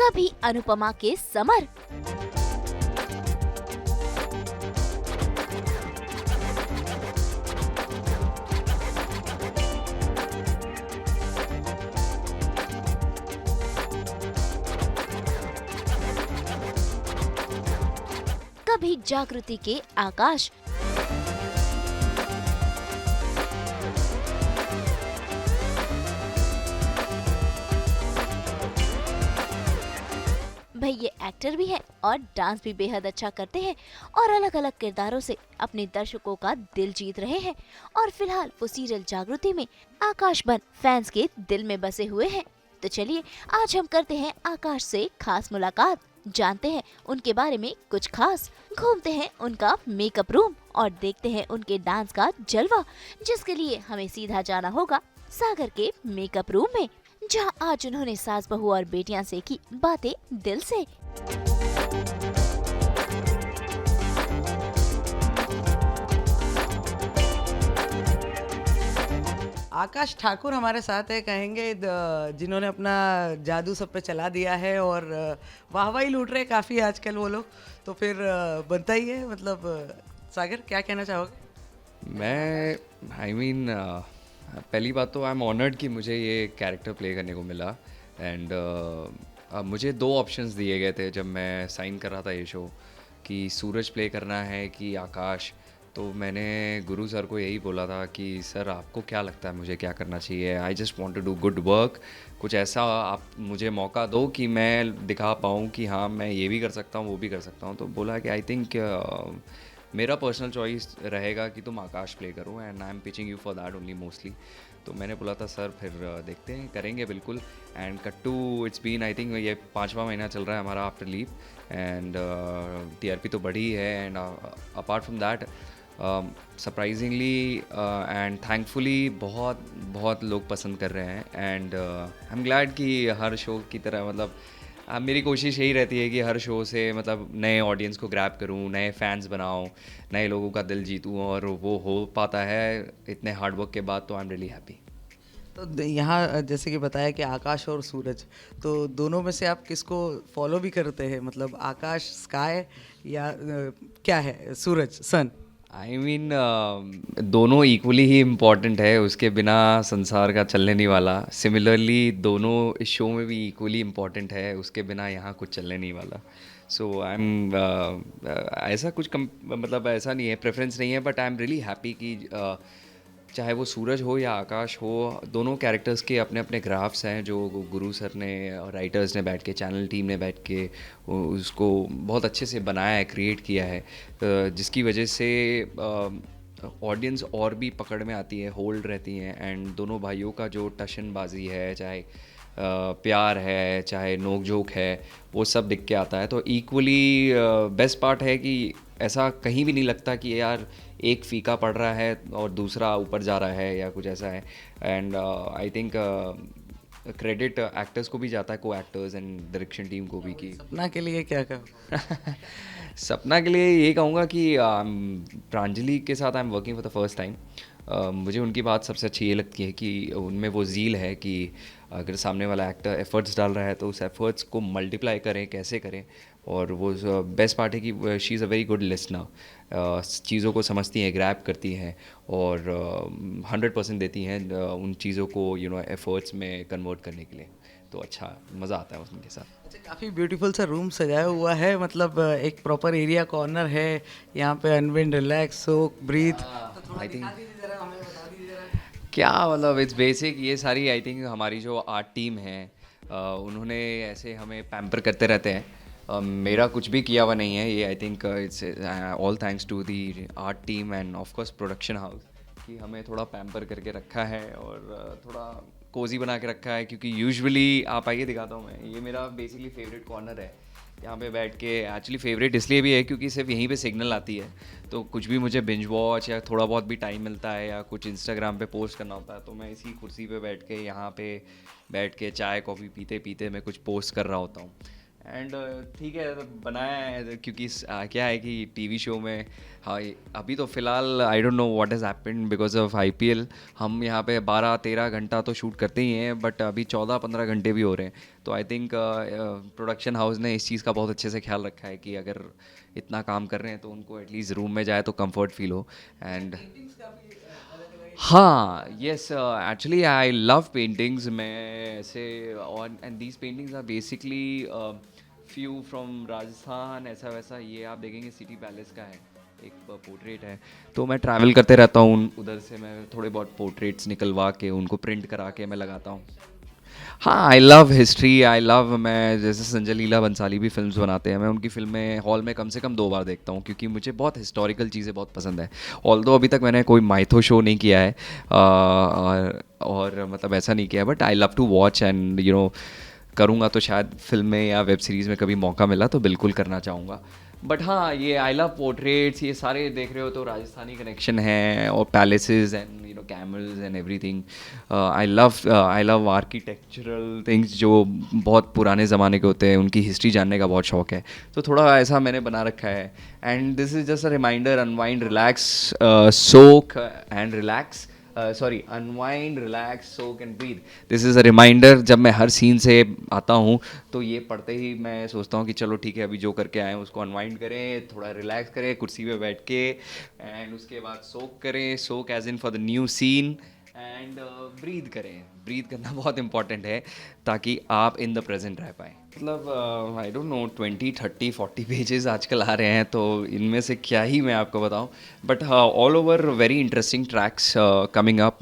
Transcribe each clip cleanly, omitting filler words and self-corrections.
कभी अनुपमा के समर, कभी जागृति के आकाश, भाई ये एक्टर भी है और डांस भी बेहद अच्छा करते हैं और अलग अलग किरदारों से अपने दर्शकों का दिल जीत रहे हैं। और फिलहाल वो सीरियल जागृति में आकाश बन फैंस के दिल में बसे हुए हैं। तो चलिए आज हम करते हैं आकाश से खास मुलाकात, जानते हैं उनके बारे में कुछ खास, घूमते हैं उनका मेकअप रूम और देखते हैं उनके डांस का जलवा, जिसके लिए हमें सीधा जाना होगा सागर के मेकअप रूम में, जहां आज उन्होंने सास बहू और बेटियां से की बातें दिल से। आकाश ठाकुर हमारे साथ है, कहेंगे जिन्होंने अपना जादू सब पे चला दिया है और वाहवाही लूट रहे काफ़ी आजकल वो लोग, तो फिर बनता ही है। मतलब सागर क्या कहना चाहोगे? मैं पहली बात तो आई एम ऑनर्ड कि मुझे ये कैरेक्टर प्ले करने को मिला। एंड मुझे दो ऑप्शंस दिए गए थे जब मैं साइन कर रहा था ये शो, कि सूरज प्ले करना है कि आकाश। तो मैंने गुरु सर को यही बोला था कि सर आपको क्या लगता है मुझे क्या करना चाहिए, I just want to do good work, कुछ ऐसा आप मुझे मौका दो कि मैं दिखा पाऊँ कि हाँ मैं ये भी कर सकता हूँ वो भी कर सकता हूँ। तो बोला कि आई थिंक मेरा पर्सनल चॉइस रहेगा कि तुम आकाश प्ले करो and I am pitching you for that only mostly. तो मैंने बोला था सर फिर देखते हैं, करेंगे बिल्कुल। एंड कट्टू इट्स बीन आई थिंक ये 5वां महीना चल रहा है हमारा आफ्टर लीव, एंड टीआरपी तो बढ़ी है। And apart from that surprisingly and thankfully बहुत बहुत लोग पसंद कर रहे हैं। एंड आई एम ग्लैड कि हर शो की तरह मतलब मेरी कोशिश यही रहती है कि हर शो से मतलब नए ऑडियंस को ग्रैब करूं, नए फैंस बनाऊं, नए लोगों का दिल जीतूं, और वो हो पाता है इतने हार्ड वर्क के बाद। तो आई एम रियली हैप्पी। तो यहाँ जैसे कि बताया कि आकाश और सूरज, तो दोनों में से आप किसको फॉलो भी करते हैं? मतलब आकाश स्काई या क्या है सूरज सन? आई मीन दोनों इक्वली ही इम्पॉर्टेंट है, उसके बिना संसार का चलने नहीं वाला। सिमिलरली दोनों इस शो में भी इक्वली इम्पॉर्टेंट है, उसके बिना यहाँ कुछ चलने नहीं वाला। सो आई एम ऐसा कुछ मतलब ऐसा नहीं है, प्रेफरेंस नहीं है, but I am really happy कि चाहे वो सूरज हो या आकाश हो, दोनों कैरेक्टर्स के अपने अपने ग्राफ्स हैं जो गुरु सर ने, राइटर्स ने बैठ के, चैनल टीम ने बैठ के उसको बहुत अच्छे से बनाया है, क्रिएट किया है, जिसकी वजह से ऑडियंस और भी पकड़ में आती है, होल्ड रहती हैं। एंड दोनों भाइयों का जो टशनबाजी है, चाहे प्यार है, चाहे नोक झोंक है, वो सब दिख के आता है। तो इक्वली बेस्ट पार्ट है कि ऐसा कहीं भी नहीं लगता कि यार एक फीका पड़ रहा है और दूसरा ऊपर जा रहा है या कुछ ऐसा है। And I think credit actors को भी जाता है, को एक्टर्स एंड डायरेक्शन टीम को भी। कि सपना के लिए क्या कहो? सपना के लिए ये कहूँगा कि प्रांजलि के साथ I am working for the first time. मुझे उनकी बात सबसे अच्छी ये लगती है कि उनमें वो ज़ील है कि अगर सामने वाला एक्टर एफर्ट्स डाल रहा है तो उस एफर्ट्स को मल्टीप्लाई करें, कैसे करें। और वो बेस्ट पार्ट है कि she is a very good listener, चीज़ों को समझती हैं, ग्रैब करती हैं और 100% देती हैं उन चीज़ों को एफर्ट्स में कन्वर्ट करने के लिए। तो अच्छा मज़ा आता है उनके साथ। अच्छा, काफ़ी ब्यूटीफुल सा रूम सजाया हुआ है, मतलब एक प्रॉपर एरिया कॉर्नर है यहाँ पे, unwind, relax, soak, breathe. I think क्या मतलब इट्स बेसिक, ये सारी आई थिंक हमारी जो आर्ट टीम है उन्होंने ऐसे हमें पैम्पर करते रहते हैं। मेरा कुछ भी किया हुआ नहीं है ये, I think it's all thanks to the art team and of course production house, कि हमें थोड़ा पैम्पर करके रखा है और थोड़ा कोजी बना के रखा है। क्योंकि यूजुअली आप आइए दिखाता हूँ मैं, ये मेरा बेसिकली फेवरेट कॉर्नर है, यहाँ पे बैठ के। एक्चुअली फेवरेट इसलिए भी है क्योंकि सिर्फ यहीं पे सिग्नल आती है, तो कुछ भी मुझे बिंज वॉच या थोड़ा बहुत भी टाइम मिलता है या कुछ इंस्टाग्राम पे पोस्ट करना होता है, तो मैं इसी कुर्सी पे बैठ के, यहाँ पे बैठ के चाय कॉफ़ी पीते पीते मैं कुछ पोस्ट कर रहा होता हूँ। एंड ठीक है बनाया है क्योंकि क्या है कि टीवी शो में हाँ अभी तो फ़िलहाल I don't know what has happened because of IPL हम यहाँ पे 12-13 घंटा तो शूट करते ही हैं बट अभी 14-15 घंटे भी हो रहे हैं तो आई थिंक प्रोडक्शन हाउस ने इस चीज़ का बहुत अच्छे से ख्याल रखा है कि अगर इतना काम कर रहे हैं तो उनको एटलीस्ट रूम में जाए तो कंफर्ट फील हो एंड हाँ yes actually I love paintings मैं ऐसे और and these paintings are basically few from Rajasthan ऐसा वैसा ये आप देखेंगे सिटी पैलेस का है एक पोर्ट्रेट है तो मैं ट्रैवल करते रहता हूँ उधर से मैं थोड़े बहुत पोर्ट्रेट्स निकलवा के उनको प्रिंट करा के मैं लगाता हूँ हाँ I love history I love मैं जैसे संजय लीला बंसाली भी फिल्म्स बनाते हैं मैं उनकी फिल्में हॉल में कम से कम 2 बार देखता हूँ क्योंकि मुझे बहुत हिस्टोरिकल चीज़ें बहुत पसंद है ऑल्दो अभी तक मैंने कोई माइथो शो नहीं किया है और मतलब ऐसा नहीं किया है but I love to watch and you know करूँगा तो शायद फिल्म में या वेब सीरीज़ में कभी मौका मिला तो बिल्कुल करना चाहूँगा बट हाँ ये आई लव पोर्ट्रेट्स ये सारे देख रहे हो तो राजस्थानी कनेक्शन है और palaces and you know camels and everything I love architectural things जो बहुत पुराने ज़माने के होते हैं उनकी हिस्ट्री जानने का बहुत शौक है तो थोड़ा ऐसा मैंने बना रखा है and this is just a reminder unwind relax soak and relax sorry unwind relax soak and breathe this is a reminder जब मैं हर सीन से आता हूँ तो ये पढ़ते ही मैं सोचता हूँ कि चलो ठीक है अभी जो करके आए हैं उसको अनवाइंड करें थोड़ा रिलैक्स करें कुर्सी पे बैठ के एंड उसके बाद सोक करें soak as in for the new scene and breathe करें ब्रीथ करना बहुत इंपॉर्टेंट है ताकि आप इन द प्रेजेंट रह पाएँ मतलब आई डोंट नो 20-30-40 पेजेस आजकल आ रहे हैं तो इनमें से क्या ही मैं आपको बताऊं but all over very interesting tracks coming up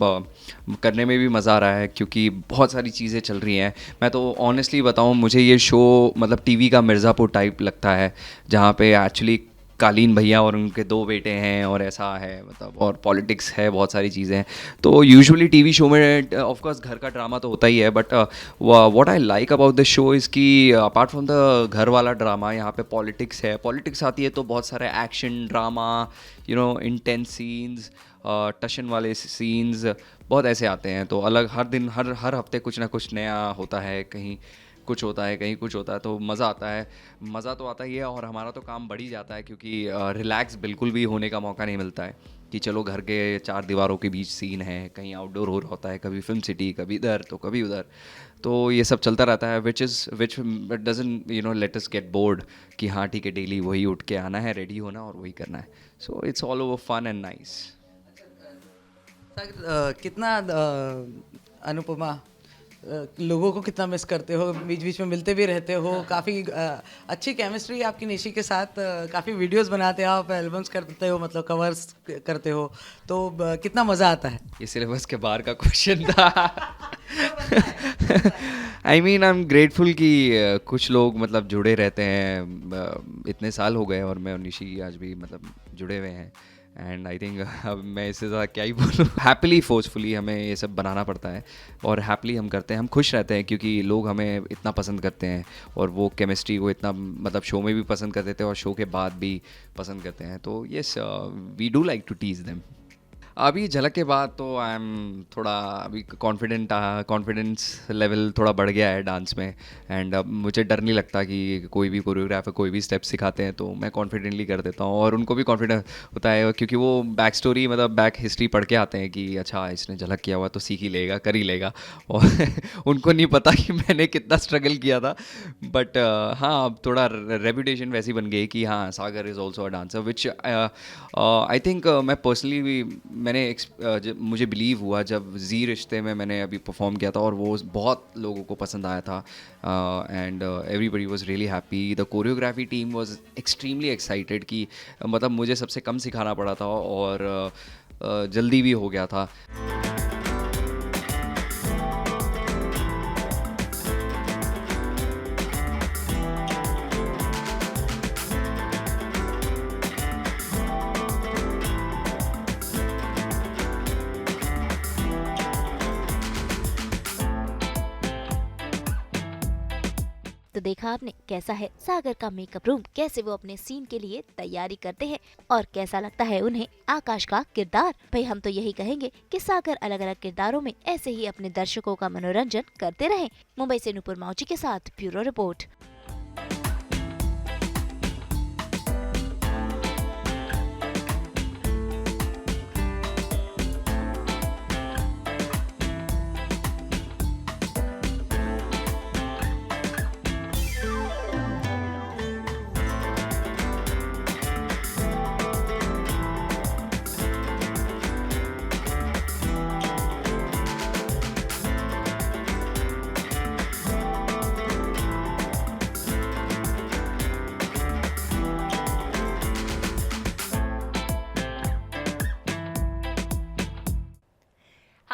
करने में भी मज़ा आ रहा है क्योंकि बहुत सारी चीज़ें चल रही हैं मैं तो ऑनेस्टली बताऊं मुझे ये शो मतलब टीवी का मिर्ज़ापुर टाइप लगता है जहाँ पे एक्चुअली कालीन भैया और उनके 2 बेटे हैं और ऐसा है मतलब और पॉलिटिक्स है बहुत सारी चीज़ें हैं तो यूजुअली टीवी शो में ऑफ कोर्स घर का ड्रामा तो होता ही है but what I like about the show is कि अपार्ट फ्रॉम द घर वाला ड्रामा यहाँ पे पॉलिटिक्स है पॉलिटिक्स आती है तो बहुत सारे action drama you know intense scenes टशन वाले सीन्स बहुत ऐसे आते हैं तो अलग हर दिन हर हफ्ते कुछ ना कुछ नया होता है कहीं कुछ होता है कहीं कुछ होता है तो मज़ा आता है मज़ा तो आता ही है और हमारा तो काम बढ़ ही जाता है क्योंकि रिलैक्स बिल्कुल भी होने का मौका नहीं मिलता है कि चलो घर के 4 दीवारों के बीच सीन है कहीं आउटडोर हो रहा होता है कभी फिल्म सिटी कभी इधर तो कभी उधर तो ये सब चलता रहता है विच doesn't you know let us get bored कि हाँ ठीक है डेली वही उठ के आना है रेडी होना और वही करना है so it's all over fun and nice कितना अनुपमा लोगों को कितना मिस करते हो बीच बीच में मिलते भी रहते हो काफ़ी अच्छी केमिस्ट्री आपकी निशी के साथ काफ़ी वीडियोस बनाते हो आप एल्बम्स करते हो मतलब कवर्स करते हो तो कितना मज़ा आता है ये सिलेबस के बाहर का क्वेश्चन था I mean I am grateful कि कुछ लोग मतलब जुड़े रहते हैं इतने साल हो गए और मैं और निशी आज भी मतलब जुड़े हुए हैं एंड आई थिंक अब मैं इससे ज़्यादा क्या ही बोलूँ हैप्पीली फोर्सफुली हमें ये सब बनाना पड़ता है और हैप्पीली हम करते हैं हम खुश रहते हैं क्योंकि लोग हमें इतना पसंद करते हैं और वो केमिस्ट्री को इतना मतलब शो में भी पसंद करते थे और शो के बाद भी पसंद करते हैं तो yes we do like to tease them अभी झलक के बाद तो आई एम थोड़ा अभी कॉन्फिडेंस लेवल थोड़ा बढ़ गया है डांस में एंड अब मुझे डर नहीं लगता कि कोई भी कोरियोग्राफर कोई भी स्टेप सिखाते हैं तो मैं कॉन्फिडेंटली कर देता हूँ और उनको भी कॉन्फिडेंस होता है क्योंकि वो बैक स्टोरी मतलब बैक हिस्ट्री पढ़ के आते हैं कि अच्छा इसने झलक किया हुआ तो सीख ही लेगा कर ही लेगा और उनको नहीं पता कि मैंने कितना स्ट्रगल किया था बट हाँ अब थोड़ा रेपुटेशन वैसी बन गई कि हाँ Sagar is also a dancer which I think मैं पर्सनली भी मुझे बिलीव हुआ जब जी रिश्ते में मैंने अभी परफॉर्म किया था और वो बहुत लोगों को पसंद आया था and everybody was really happy the choreography team was extremely excited कि मतलब मुझे सबसे कम सिखाना पड़ा था और जल्दी भी हो गया था तो देखा आपने कैसा है सागर का मेकअप रूम, कैसे वो अपने सीन के लिए तैयारी करते हैं और कैसा लगता है उन्हें आकाश का किरदार। भाई हम तो यही कहेंगे कि सागर अलग अलग किरदारों में ऐसे ही अपने दर्शकों का मनोरंजन करते रहें। मुंबई से नूपुर माउची के साथ ब्यूरो रिपोर्ट।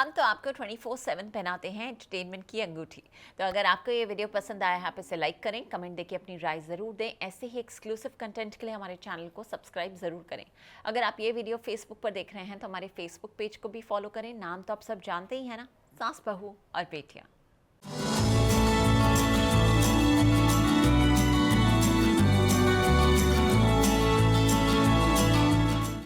हम तो आपको 24/7 पहनाते हैं एंटरटेनमेंट की अंगूठी। तो अगर आपको ये वीडियो पसंद आया है, आप इसे लाइक करें, कमेंट देके अपनी राय ज़रूर दें। ऐसे ही एक्सक्लूसिव कंटेंट के लिए हमारे चैनल को सब्सक्राइब ज़रूर करें। अगर आप ये वीडियो फेसबुक पर देख रहे हैं तो हमारे फेसबुक पेज को भी फॉलो करें। नाम तो आप सब जानते ही हैं ना, सास बहू और बेटियाँ।